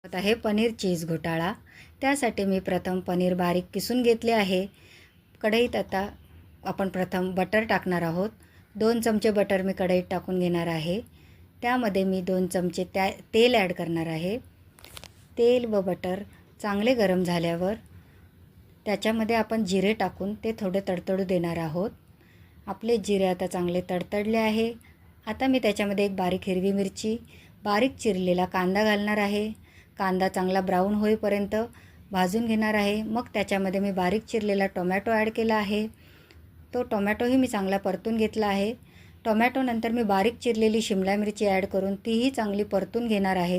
आहे पनीर चीज घोटाळा। त्यासाठी मी प्रथम पनीर बारीक किसून घेतले आहे। कढईत आता आपण प्रथम बटर टाकणार आहोत। 2 चमचे बटर मी कढईत टाकून घेणार आहे। त्यामध्ये मी 2 चमचे तेल ॲड करणार आहे। तेल व बटर चांगले गरम झाल्यावर त्याच्यामध्ये आपण जिरे टाकून ते थोडे तडतडू देणार आहोत। आपले जिरे आता चांगले तडतडले आहे। आता मी त्याच्यामध्ये एक बारीक हिरवी मिरची, बारीक चिरलेला कांदा घालणार आहे। कांदा चांगला ब्राऊन होईपर्यंत भाजून घेणार आहे। मग त्याच्यामध्ये मी बारीक चिरलेला टोमॅटो ॲड केला आहे। तो टोमॅटोही मी चांगला परतून घेतला आहे। टोमॅटो नंतर मी बारीक चिरलेली शिमला मिरची ॲड करून तीही चांगली परतून घेणार आहे।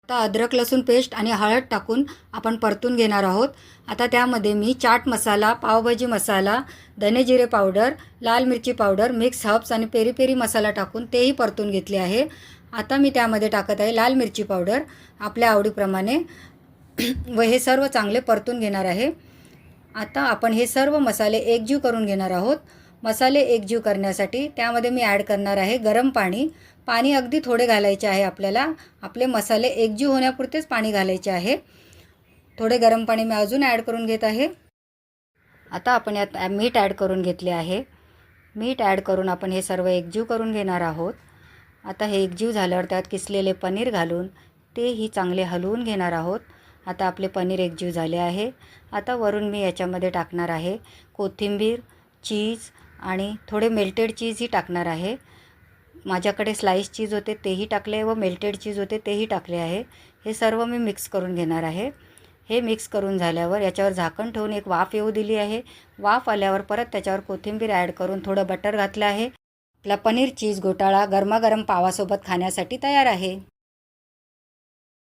आता अद्रक लसूण पेस्ट आणि हळद टाकून आपण परतून घेणार आहोत। आता त्यामध्ये मी चाट मसाला, पावभाजी मसाला, धने जिरे पावडर, लाल मिरची पावडर, मिक्स हर्ब्स आणि पेरी पेरी मसाला टाकून तेही परतून घेतले आहे। आता मी त्यामध्ये टाकत आहे लाल मिरची पावडर आपल्या आवडीप्रमाणे व हे सर्व चांगले परतून घेणार आहे। आता आपण हे सर्व मसाले एकजीव करून घेणार आहोत। मसाले एकजीव करण्यासाठी त्यामध्ये मी ॲड करणार आहे गरम पाणी। पाणी अगदी थोडे घालायचे आहे आपल्याला। आपले मसाले एकजीव होण्यापुरतेच पाणी घालायचे आहे। थोडे गरम पाणी मी अजून ॲड करून घेत आहे। आता आपण यात मीठ ॲड करून घेतले आहे। मीठ ॲड करून आपण हे सर्व एकजीव करून घेणार आहोत। आता हे एकजीव झाल्यावर त्यात किसलेले पनीर घालून तेही चांगले हलवून घेणार आहोत। आता आपले पनीर एकजीव झाले आहे। आता वरून मी याच्यामध्ये टाकणार आहे कोथिंबीर, चीज आणि थोडे मेल्टेड चीजही टाकणार आहे। माझ्याकडे स्लाइस चीज होते तेही टाकले व मेल्टेड चीज होते तेही टाकले आहे। हे सर्व मी मिक्स करून घेणार आहे। हे मिक्स करून झाल्यावर याच्यावर झाकण ठेवून एक वाफ येऊ दिली आहे। वाफ आल्यावर परत त्याच्यावर कोथिंबीर ॲड करून थोडं बटर घातलं आहे। आपला पनीर चीज घोटाळा गरमागरम पावासोबत खाण्यासाठी तयार आहे।